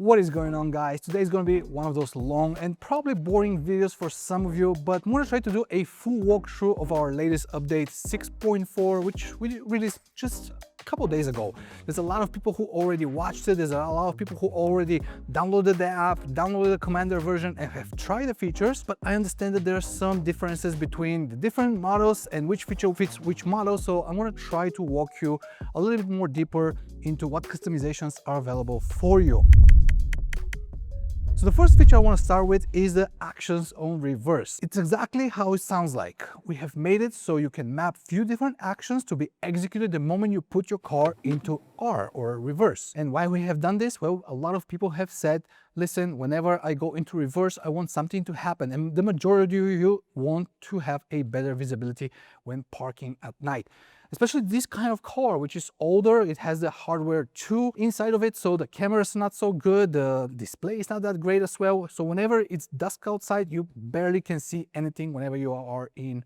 What is going on, guys? Today is going to be one of those long and probably boring videos for some of you, but I'm going to try to do a full walkthrough of our latest update 6.4, which we released just a couple days ago. There's a lot of people who already watched it. There's a lot of people who already downloaded the app, downloaded the Commander version and have tried the features, but I understand that there are some differences between the different models and which feature fits which model. So I'm going to try to walk you a little bit more deeper into what customizations are available for you. So the first feature I want to start with is the actions on reverse. It's exactly how it sounds like. We have made it so you can map few different actions to be executed the moment you put your car into R or reverse. And why we have done this? Well, a lot of people have said, listen, whenever I go into reverse, I want something to happen. And the majority of you want to have a better visibility when parking at night. Especially this kind of car, which is older, it has the hardware 2 inside of it, so the camera is not so good, the display is not that great as well. So whenever it's dusk outside, you barely can see anything whenever you are in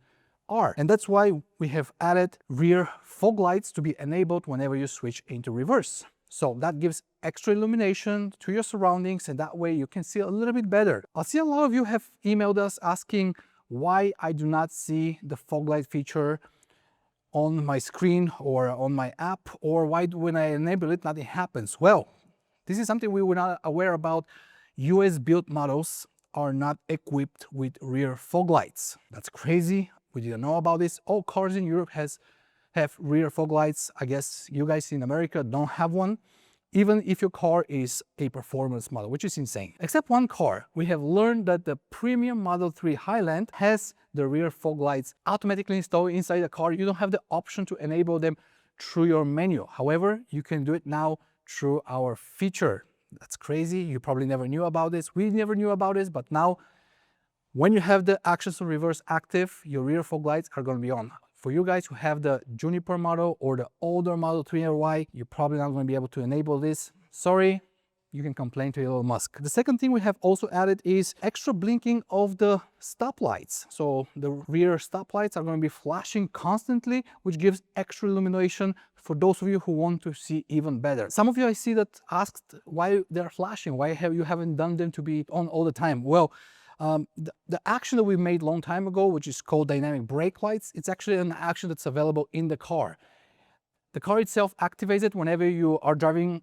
R. And that's why we have added rear fog lights to be enabled whenever you switch into reverse. So that gives extra illumination to your surroundings, and that way you can see a little bit better. I see a lot of you have emailed us asking why I do not see the fog light feature on my screen or on my app, or why when I enable it nothing happens. Well, this is something we were not aware about. US built models are not equipped with rear fog lights. That's crazy. We didn't know about this. All cars in Europe have rear fog lights. I guess you guys in America don't have one, even if your car is a performance model, which is insane. Except one car. We have learned that the premium Model 3 Highland has the rear fog lights automatically installed inside the car. You don't have the option to enable them through your menu. However, you can do it now through our feature. That's crazy. You probably never knew about this. We never knew about this, but now when you have the actions on reverse active, your rear fog lights are going to be on. For you guys who have the Juniper model or the older Model 3Y, you're probably not going to be able to enable this. Sorry, you can complain to Elon Musk. The second thing we have also added is extra blinking of the stoplights. So the rear stoplights are going to be flashing constantly, which gives extra illumination for those of you who want to see even better. Some of you I see that asked why they're flashing, why you haven't done them to be on all the time. Well, the action that we made a long time ago, which is called dynamic brake lights, it's actually an action that's available in the car. The car itself activates it whenever you are driving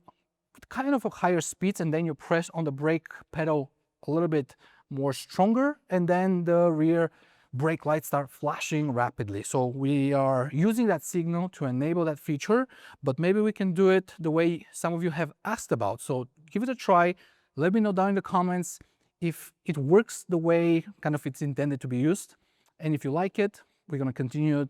kind of a higher speeds, and then you press on the brake pedal a little bit more stronger, and then the rear brake lights start flashing rapidly. So we are using that signal to enable that feature, but maybe we can do it the way some of you have asked about. So give it a try. Let me know down in the comments if it works the way kind of it's intended to be used, and if you like it, we're going to continue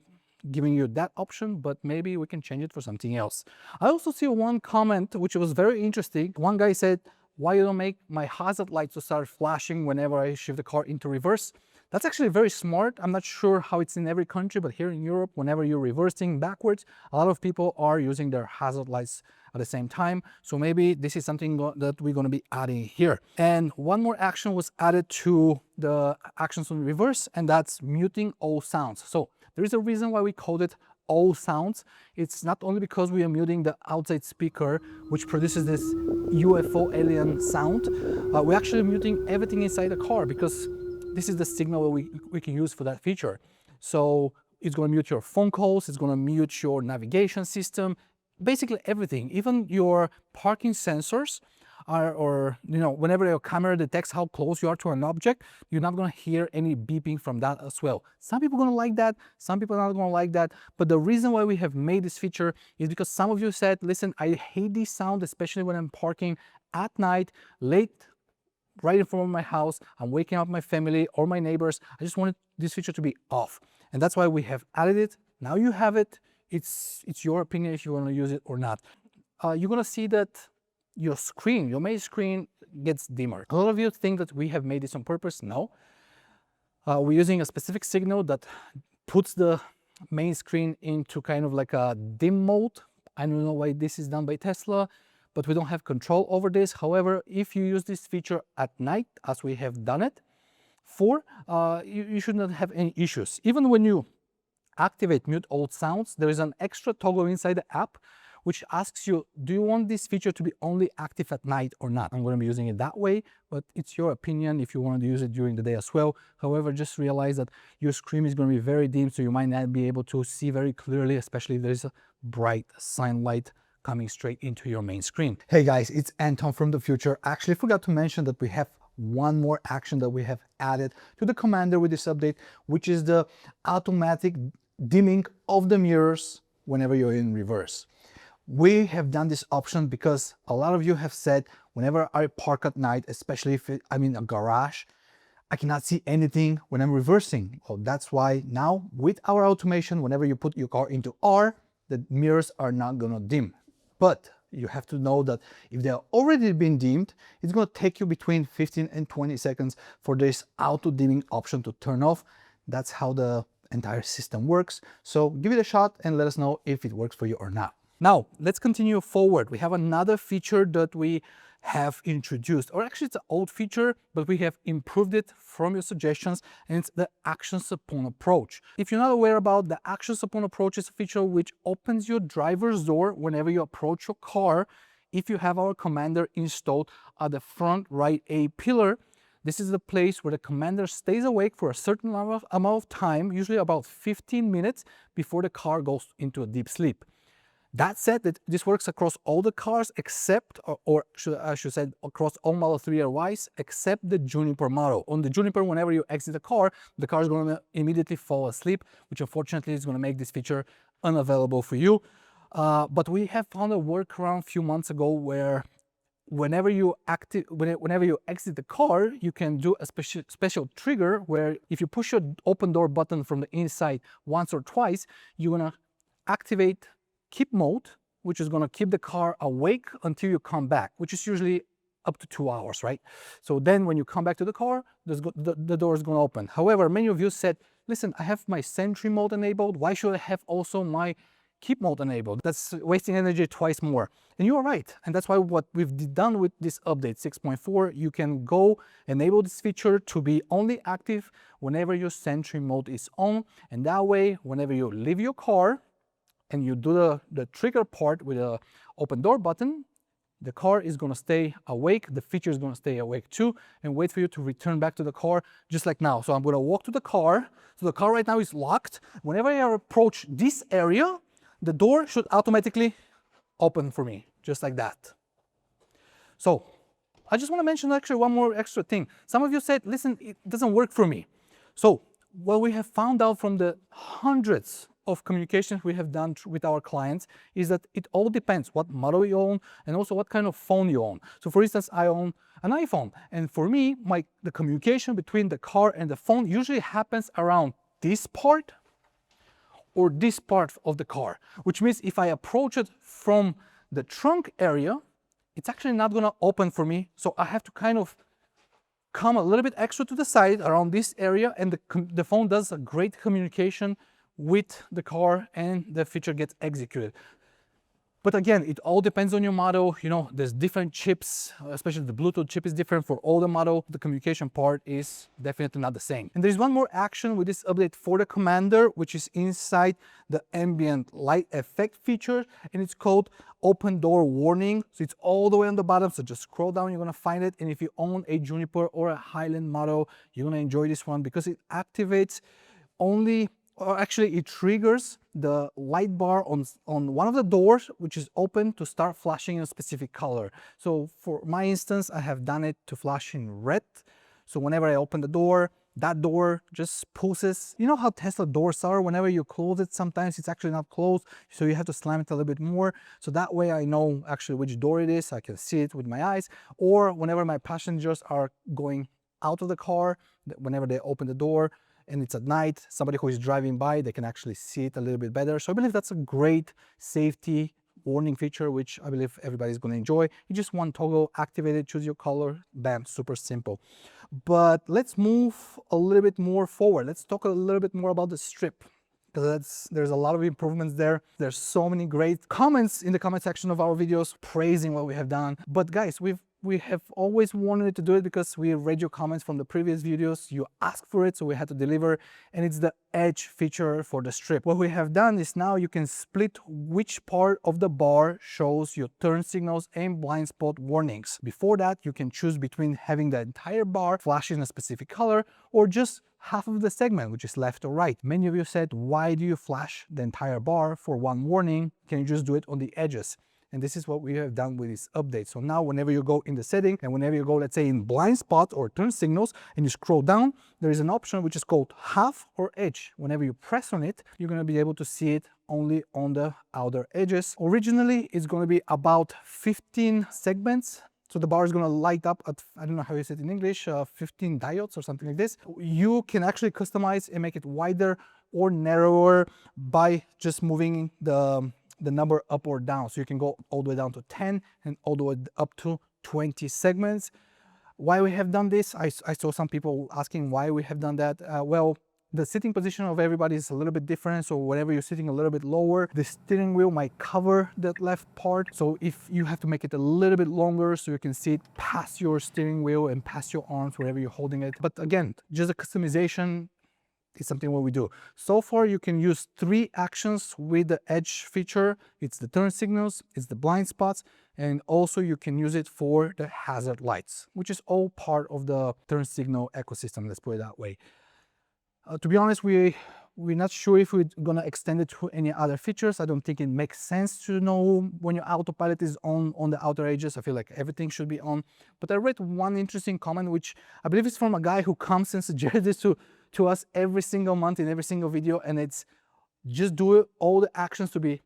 giving you that option, but maybe we can change it for something else. I also see one comment which was very interesting. One guy said, why you don't make my hazard lights to start flashing whenever I shift the car into reverse? That's actually very smart. I'm not sure how it's in every country, but here in Europe, whenever you're reversing backwards, a lot of people are using their hazard lights at the same time. So maybe this is something that we're going to be adding here. And one more action was added to the actions on reverse, and that's muting all sounds. So there is a reason why we called it all sounds. It's not only because we are muting the outside speaker, which produces this UFO alien sound. We're actually muting everything inside the car because this is the signal that we can use for that feature. So it's going to mute your phone calls, it's going to mute your navigation system, basically everything, even your parking sensors or whenever your camera detects how close you are to an object, you're not going to hear any beeping from that as well. Some people are going to like that, some people are not going to like that, but the reason why we have made this feature is because some of you said, listen, I hate this sound, especially when I'm parking at night, late, right in front of my house, I'm waking up my family or my neighbors. I just wanted this feature to be off, and that's why we have added it. Now you have it. It's your opinion if you want to use it or not. You're going to see that your screen, your main screen, gets dimmer. A lot of you think that we have made this on purpose. No. We're using a specific signal that puts the main screen into kind of like a dim mode. I don't know why this is done by Tesla, but we don't have control over this. However, if you use this feature at night, as we have done it for, you should not have any issues. Even when you activate mute all sounds, there is an extra toggle inside the app which asks you, do you want this feature to be only active at night or not? I'm going to be using it that way, but it's your opinion if you want to use it during the day as well. However, just realize that your screen is going to be very dim, so you might not be able to see very clearly, especially if there's a bright sunlight coming straight into your main screen. Hey guys, it's Anton from the future. I actually forgot to mention that we have one more action that we have added to the Commander with this update, which is the automatic dimming of the mirrors whenever you're in reverse. We have done this option because a lot of you have said, whenever I park at night, especially if I'm in a garage, I cannot see anything when I'm reversing. Well, that's why now with our automation, whenever you put your car into R, the mirrors are not gonna dim. But you have to know that if they are already been dimmed, it's going to take you between 15 and 20 seconds for this auto dimming option to turn off. That's how the entire system works. So give it a shot and let us know if it works for you or not. Now, let's continue forward. We have another feature that we have introduced, or actually it's an old feature, but we have improved it from your suggestions, and it's the actions upon approach. If you're not aware about the actions upon approach, is a feature which opens your driver's door whenever you approach your car. If you have our Commander installed at the front right A pillar, this is the place where the Commander stays awake for a certain amount of time, usually about 15 minutes before the car goes into a deep sleep. That said, that this works across all the cars except, I should say, across all Model 3 Ys except the Juniper model. On the Juniper, whenever you exit the car is going to immediately fall asleep, which unfortunately is going to make this feature unavailable for you. But we have found a workaround a few months ago where whenever you exit the car, you can do a special trigger where if you push your open door button from the inside once or twice, you're going to activate KITT mode, which is going to keep the car awake until you come back, which is usually up to 2 hours, right? So then when you come back to the car, the door is going to open. However, many of you said, listen, I have my Sentry mode enabled. Why should I have also my KITT mode enabled? That's wasting energy twice more. And you are right. And that's why what we've done with this update 6.4, you can go enable this feature to be only active whenever your Sentry mode is on. And that way, whenever you leave your car, and you do the trigger part with the open door button, the car is going to stay awake, the feature is going to stay awake too, and wait for you to return back to the car just like now. So I'm going to walk to the car. So the car right now is locked. Whenever I approach this area, the door should automatically open for me, just like that. So I just want to mention actually one more extra thing. Some of you said, listen, it doesn't work for me. So what we have found out from the hundreds of communications we have done with our clients is that it all depends what model you own and also what kind of phone you own. So for instance, I own an iPhone, and for me, the communication between the car and the phone usually happens around this part or this part of the car, which means if I approach it from the trunk area, it's actually not going to open for me. So I have to kind of come a little bit extra to the side around this area, and the phone does a great communication with the car and the feature gets executed. But again, it all depends on your model. You know, there's different chips, especially the Bluetooth chip is different for all the model. The communication part is definitely not the same. And there's one more action with this update for the Commander, which is inside the ambient light effect feature, and it's called open door warning. So it's all the way on the bottom. So just scroll down, you're gonna find it. And if you own a Juniper or a Highland model, you're gonna enjoy this one because it activates only, or actually it triggers the light bar on one of the doors, which is open, to start flashing in a specific color. So for my instance, I have done it to flash in red. So whenever I open the door, that door just pulses. You know how Tesla doors are? Whenever you close it, sometimes it's actually not closed. So you have to slam it a little bit more. So that way I know actually which door it is. I can see it with my eyes. Or whenever my passengers are going out of the car, whenever they open the door, and it's at night, somebody who is driving by, they can actually see it a little bit better. So I believe that's a great safety warning feature, which I believe everybody's going to enjoy. You just want toggle activated, choose your color, bam, super simple. But let's move a little bit more forward. Let's talk a little bit more about the strip, because there's a lot of improvements there. There's so many great comments in the comment section of our videos praising what we have done. But guys, we've We have always wanted to do it because we read your comments from the previous videos. You asked for it, so we had to deliver, and it's the edge feature for the strip. What we have done is now you can split which part of the bar shows your turn signals and blind spot warnings. Before that, you can choose between having the entire bar flashing a specific color or just half of the segment, which is left or right. Many of you said, why do you flash the entire bar for one warning? Can you just do it on the edges? And this is what we have done with this update. So now whenever you go in the setting and whenever you go, let's say in blind spot or turn signals and you scroll down, there is an option which is called half or edge. Whenever you press on it, you're going to be able to see it only on the outer edges. Originally, it's going to be about 15 segments. So the bar is going to light up at, I don't know how you say it in English, 15 diodes or something like this. You can actually customize and make it wider or narrower by just moving the number up or down. So you can go all the way down to 10 and all the way up to 20 segments. Why we have done this? I saw some people asking why we have done that. Well, the sitting position of everybody is a little bit different. So whenever you're sitting a little bit lower, the steering wheel might cover that left part. So if you have to make it a little bit longer so you can see it past your steering wheel and past your arms wherever you're holding it. But again, just a customization is something what we do. So far, you can use 3 actions with the edge feature. It's the turn signals, it's the blind spots, and also you can use it for the hazard lights, which is all part of the turn signal ecosystem, let's put it that way. To be honest, we're not sure if we're gonna extend it to any other features. I don't think it makes sense to know when your autopilot is on the outer edges. I feel like everything should be on. But I read one interesting comment, which I believe is from a guy who comes and suggests this to us every single month in every single video, and it's just do all the actions to be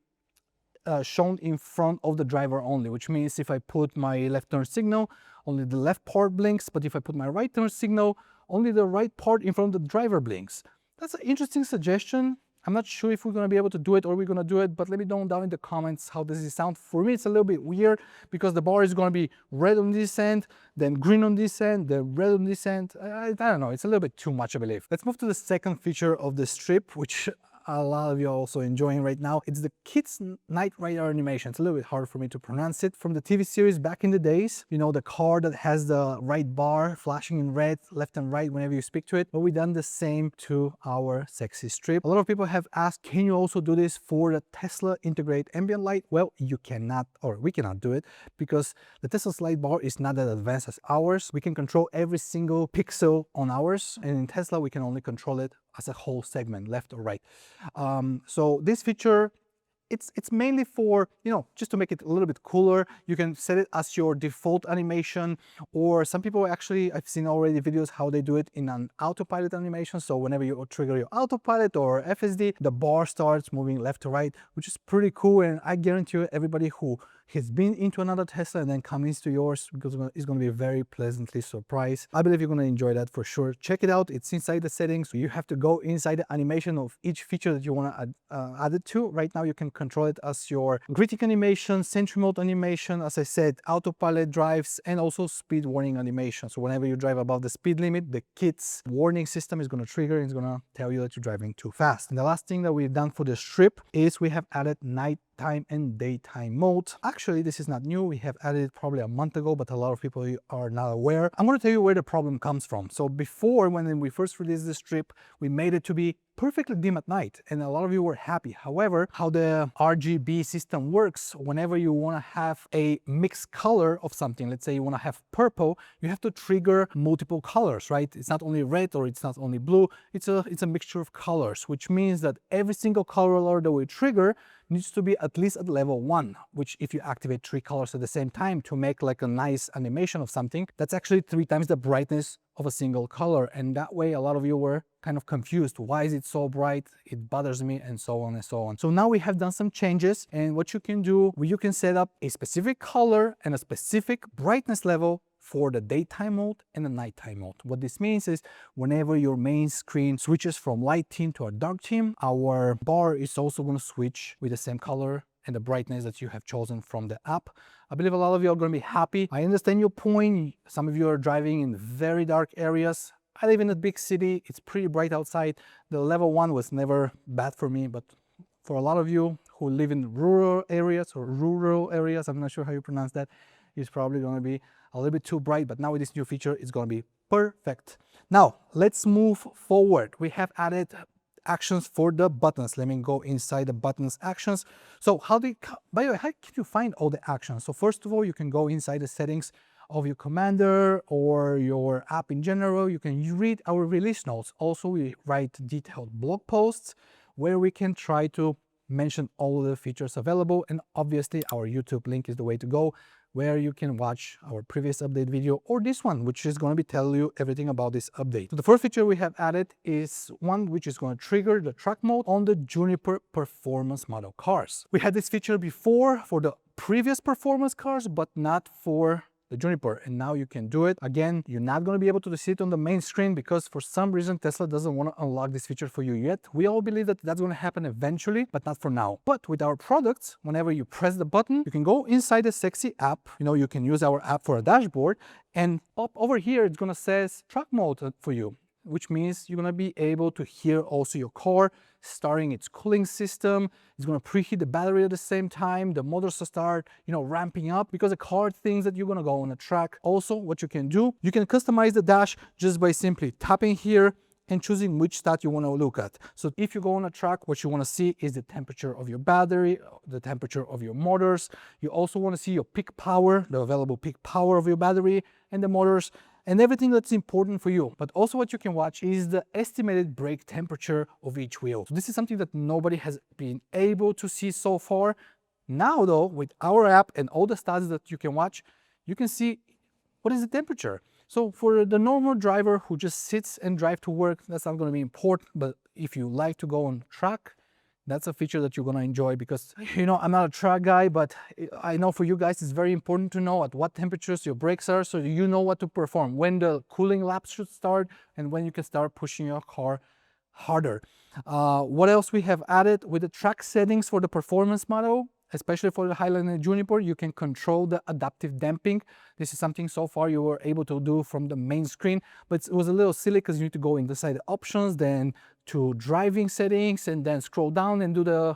shown in front of the driver only, which means if I put my left turn signal, only the left part blinks, but if I put my right turn signal, only the right part in front of the driver blinks. That's an interesting suggestion. I'm not sure if we're going to be able to do it or we're going to do it, but let me know down in the comments how does it sound. For me, it's a little bit weird because the bar is going to be red on this end, then green on this end, then red on this end. I don't know. It's a little bit too much, I believe. Let's move to the second feature of the strip, which a lot of you are also enjoying right now. It's the KITT's night radar animation. It's a little bit hard for me to pronounce it. From the TV series back in the days, you know, the car that has the right bar flashing in red left and right whenever you speak to it. But we've done the same to our sexy strip. A lot of people have asked, can you also do this for the Tesla integrate ambient light? Well, you cannot, or we cannot do it because the Tesla's light bar is not that advanced as ours. We can control every single pixel on ours, and in Tesla we can only control it as a whole segment, left or right. So this feature, it's mainly for, you know, just to make it a little bit cooler. You can set it as your default animation, or some people actually, I've seen already videos how they do it in an autopilot animation. So whenever you trigger your autopilot or FSD, the bar starts moving left to right, which is pretty cool. And I guarantee you, everybody who has been into another Tesla and then comes to yours, because it's going to be very pleasantly surprised. I believe you're going to enjoy that for sure. Check it out. It's inside the settings. So you have to go inside the animation of each feature that you want to add it to. Right now, you can control it as your greeting animation, sentry mode animation, as I said, autopilot drives, and also speed warning animation. So whenever you drive above the speed limit, the KITT's warning system is going to trigger and it's going to tell you that you're driving too fast. And the last thing that we've done for the strip is we have added nighttime and daytime mode. Actually, this is not new. We have added it probably a month ago, but a lot of people are not aware. I'm going to tell you where the problem comes from. So before, when we first released the strip, we made it to be perfectly dim at night, and a lot of you were happy. However, how the RGB system works, whenever you want to have a mixed color of something, let's say you want to have purple, you have to trigger multiple colors, right? It's not only red or it's not only blue, it's a mixture of colors, which means that every single color that we trigger needs to be at least at level 1, which if you activate 3 colors at the same time to make like a nice animation of something, that's actually 3 times the brightness of a single color. And that way a lot of you were kind of confused. Why is it so bright? It bothers me, and so on and so on. So now we have done some changes, and what you can do, you can set up a specific color and a specific brightness level for the daytime mode and the nighttime mode. What this means is whenever your main screen switches from light theme to a dark theme, our bar is also going to switch with the same color and the brightness that you have chosen from the app. I believe a lot of you are going to be happy. I understand your point. Some of you are driving in very dark areas. I live in a big city. It's pretty bright outside. The level 1 was never bad for me, but for a lot of you who live in rural areas, I'm not sure how you pronounce that, it's probably going to be a little bit too bright, but now with this new feature, it's gonna be perfect. Now, let's move forward. We have added actions for the buttons. Let me go inside the buttons actions. So by the way, how can you find all the actions? So first of all, you can go inside the settings of your commander or your app in general. You can read our release notes. Also, we write detailed blog posts where we can try to mention all the features available, and obviously our YouTube link is the way to go, where you can watch our previous update video or this one, which is going to be telling you everything about this update. So the first feature we have added is one which is going to trigger the track mode on the Juniper performance model cars. We had this feature before for the previous performance cars, but not for the Juniper, and now you can do it. Again, you're not going to be able to see it on the main screen because for some reason Tesla doesn't want to unlock this feature for you yet. We all believe that that's going to happen eventually, but not for now. But with our products, whenever you press the button, you can go inside the Sexy app. You know, you can use our app for a dashboard, and up over here it's going to says track mode for you, which means you're going to be able to hear also your car starting its cooling system. It's going to preheat the battery at the same time. The motors will start, ramping up because the car thinks that you're going to go on a track. Also, what you can do, you can customize the dash just by simply tapping here and choosing which stat you want to look at. So if you go on a track, what you want to see is the temperature of your battery, the temperature of your motors. You also want to see your peak power, the available peak power of your battery and the motors, and everything that's important for you. But also what you can watch is the estimated brake temperature of each wheel. So this is something that nobody has been able to see so far. Now though, with our app and all the stats that you can watch, you can see what is the temperature. So for the normal driver who just sits and drives to work, that's not going to be important. But if you like to go on track, that's a feature that you're going to enjoy because, I'm not a track guy, but I know for you guys, it's very important to know at what temperatures your brakes are so you know what to perform, when the cooling laps should start, and when you can start pushing your car harder. What else we have added with the track settings for the performance model? Especially for the Highland and Juniper, you can control the adaptive damping. This is something so far you were able to do from the main screen, but it was a little silly because you need to go inside the options, then to driving settings, and then scroll down and do the,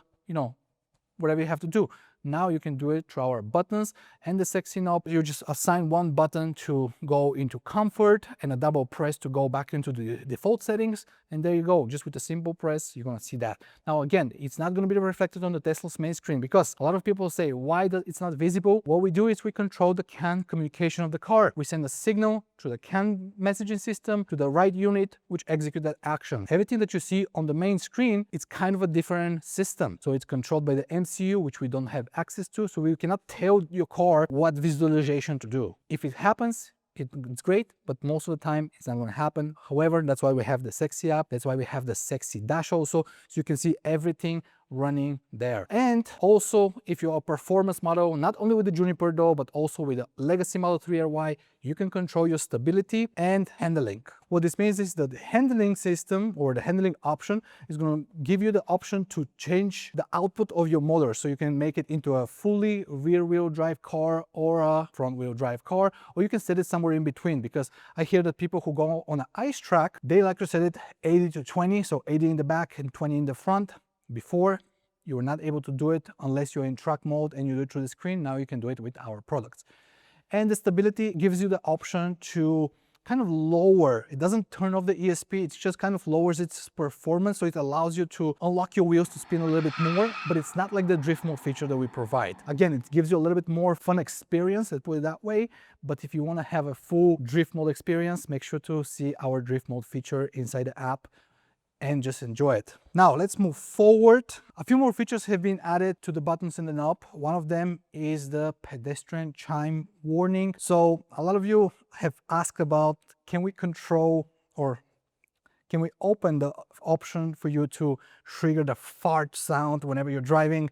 whatever you have to do. Now you can do it through our buttons and the Sexy knob. You just assign one button to go into comfort and a double press to go back into the default settings. And there you go. Just with a simple press, you're going to see that. Now, again, it's not going to be reflected on the Tesla's main screen because a lot of people say, why it's not visible? What we do is we control the CAN communication of the car. We send a signal through the CAN messaging system to the right unit, which execute that action. Everything that you see on the main screen, it's kind of a different system. So it's controlled by the MCU, which we don't have access to, so we cannot tell your car what visualization to do. If it happens, it's great, but most of the time it's not going to happen. However, that's why we have the Sexy app. That's why we have the Sexy dash also, so you can see everything running there. And also, if you're a performance model, not only with the Juniper though, but also with the Legacy Model 3RY, you can control your stability and handling. What this means is that the handling system or the handling option is going to give you the option to change the output of your motor. So you can make it into a fully rear-wheel drive car or a front-wheel drive car, or you can set it somewhere in between, because I hear that people who go on an ice track, they like to set it 80 to 20, so 80 in the back and 20 in the front. Before, you were not able to do it unless you're in track mode and you do it through the screen. Now you can do it with our products. And the stability gives you the option to kind of lower. It doesn't turn off the ESP, it just kind of lowers its performance, so it allows you to unlock your wheels to spin a little bit more, but it's not like the drift mode feature that we provide. Again, it gives you a little bit more fun experience, let's put it that way, but if you want to have a full drift mode experience, make sure to see our drift mode feature inside the app and just enjoy it. Now let's move forward. A few more features have been added to the buttons and the knob. One of them is the pedestrian chime warning. So a lot of you have asked about, can we control or can we open the option for you to trigger the fart sound whenever you're driving?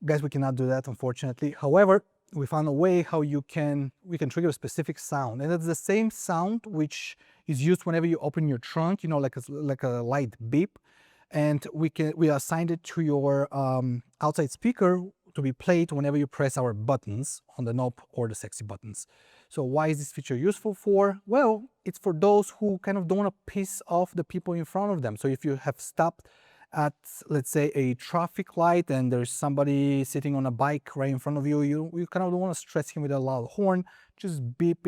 Guys, we cannot do that, unfortunately. However, we found a way how we can trigger a specific sound, and it's the same sound which is used whenever you open your trunk, like a light beep, and we assigned it to your outside speaker to be played whenever you press our buttons on the knob or the Sexy buttons. So why is this feature useful for? Well, it's for those who kind of don't want to piss off the people in front of them. So if you have stopped at, let's say, a traffic light and there's somebody sitting on a bike right in front of you, you kind of don't want to stress him with a loud horn. Just beep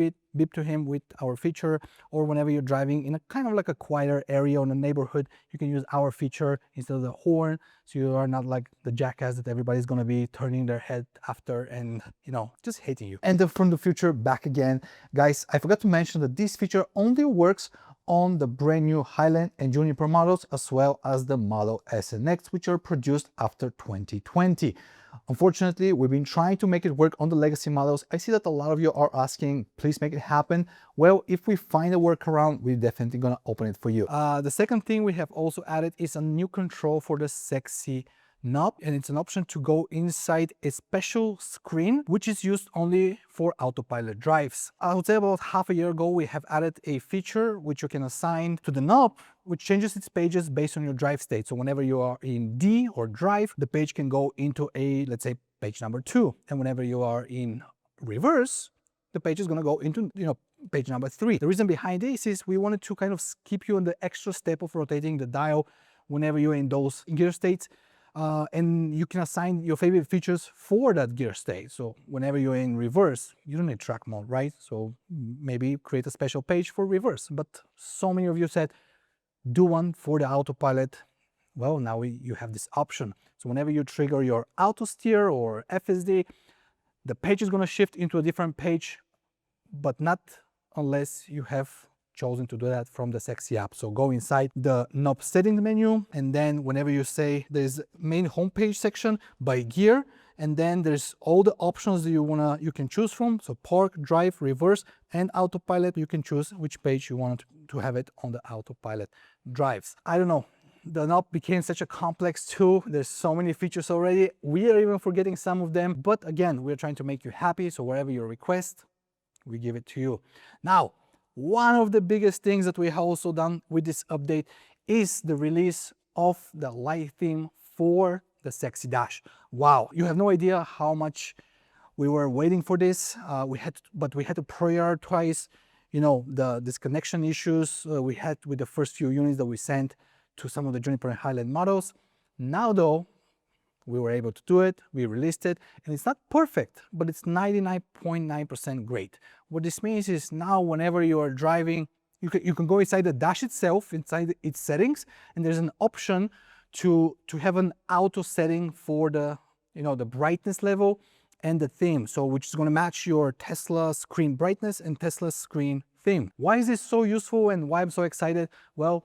to him with our feature. Or whenever you're driving in a kind of like a quieter area in a neighborhood, you can use our feature instead of the horn, so you are not like the jackass that everybody's going to be turning their head after and, you know, just hating you. And from the future back again, guys, I forgot to mention that this feature only works on the brand new Highland and Juniper models, as well as the Model S and X, which are produced after 2020. Unfortunately, we've been trying to make it work on the legacy models. I see that a lot of you are asking, please make it happen. Well, if we find a workaround, we're definitely gonna open it for you. The second thing we have also added is a new control for the sexy knob, and it's an option to go inside a special screen which is used only for autopilot drives. I would say about half a year ago we have added a feature which you can assign to the knob, which changes its pages based on your drive state. So whenever you are in D or drive, the page can go into a, let's say, page number 2, and whenever you are in reverse, the page is going to go into, you know, page number 3. The reason behind this is we wanted to kind of keep you on the extra step of rotating the dial whenever you're in those gear states. And you can assign your favorite features for that gear state. So whenever you're in reverse, you don't need track mode, right? So maybe create a special page for reverse. But so many of you said, do one for the autopilot. Well, now you have this option. So whenever you trigger your auto steer or FSD, the page is going to shift into a different page, but not unless you have chosen to do that from the sexy app. So go inside the knob settings menu, and then whenever you say there's main homepage section by gear, and then there's all the options that you can choose from. So park, drive, reverse, and autopilot. You can choose which page you want to have it on the autopilot drives. I don't know. The knob became such a complex tool. There's so many features already. We are even forgetting some of them. But again, we're trying to make you happy. So wherever you request, we give it to you. Now, one of the biggest things that we have also done with this update is the release of the light theme for the Sexy Dash. Wow, you have no idea how much we were waiting for this. But we had to prioritize, you know, the disconnection issues we had with the first few units that we sent to some of the Juniper and Highland models. Now though, we were able to do it, we released it, and it's not perfect, but it's 99.9% great. What this means is now whenever you are driving, you can go inside the dash itself, inside its settings, and there's an option to have an auto setting for the, you know, the brightness level and the theme, so which is going to match your Tesla screen brightness and Tesla screen theme. Why is this so useful and why I'm so excited? Well,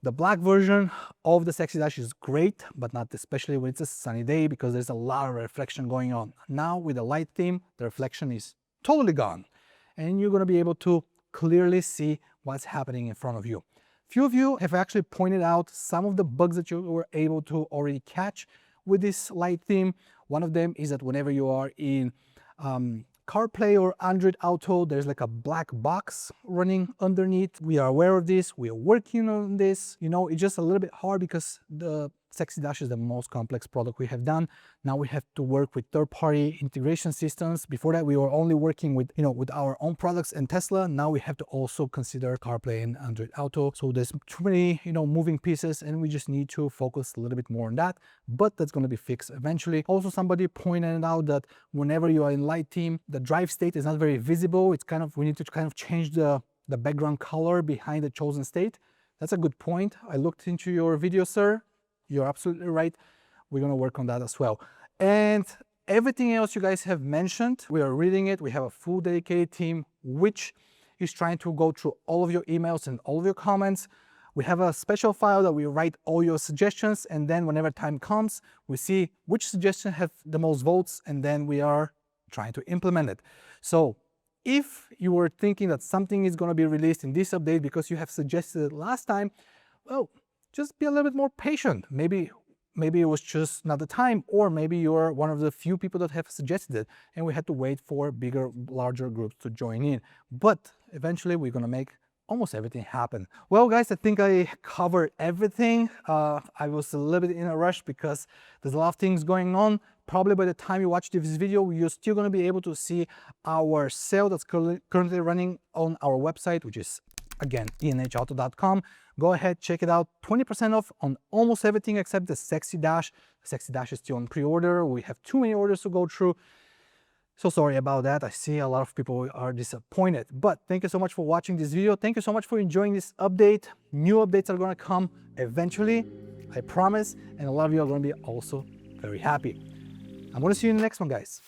the black version of the Sexy Dash is great, but not especially when it's a sunny day because there's a lot of reflection going on. Now with the light theme, the reflection is totally gone, and you're going to be able to clearly see what's happening in front of you. Few of you have actually pointed out some of the bugs that you were able to already catch with this light theme. One of them is that whenever you are in CarPlay or Android Auto, there's like a black box running underneath. We are aware of this, we are working on this. You know, it's just a little bit hard because the Sexy Dash is the most complex product we have done. Now we have to work with third-party integration systems. Before that, we were only working with, you know, with our own products and Tesla. Now we have to also consider CarPlay and Android Auto. So there's too many, you know, moving pieces, and we just need to focus a little bit more on that. But that's going to be fixed eventually. Also, somebody pointed out that whenever you are in light theme, the drive state is not very visible. It's kind of, we need to kind of change the background color behind the chosen state. That's a good point. I looked into your video, sir. You're absolutely right. We're going to work on that as well. And everything else you guys have mentioned, we are reading it. We have a full dedicated team which is trying to go through all of your emails and all of your comments. We have a special file that we write all your suggestions, and then whenever time comes, we see which suggestion have the most votes, and then we are trying to implement it. So if you were thinking that something is going to be released in this update because you have suggested it last time, well, just be a little bit more patient. Maybe it was just not the time, or maybe you're one of the few people that have suggested it and we had to wait for bigger, larger groups to join in. But eventually we're going to make almost everything happen. Well, guys, I think I covered everything. I was a little bit in a rush because there's a lot of things going on. Probably by the time you watch this video, you're still going to be able to see our sale that's currently running on our website, which is, again, enhauto.com. Go ahead, check it out. 20% off on almost everything except the Sexy Dash. The Sexy Dash is still on pre-order. We have too many orders to go through. So sorry about that. I see a lot of people are disappointed, but thank you so much for watching this video. Thank you so much for enjoying this update. New updates are gonna come eventually, I promise, and a lot of you are gonna be also very happy. I'm gonna see you in the next one, guys.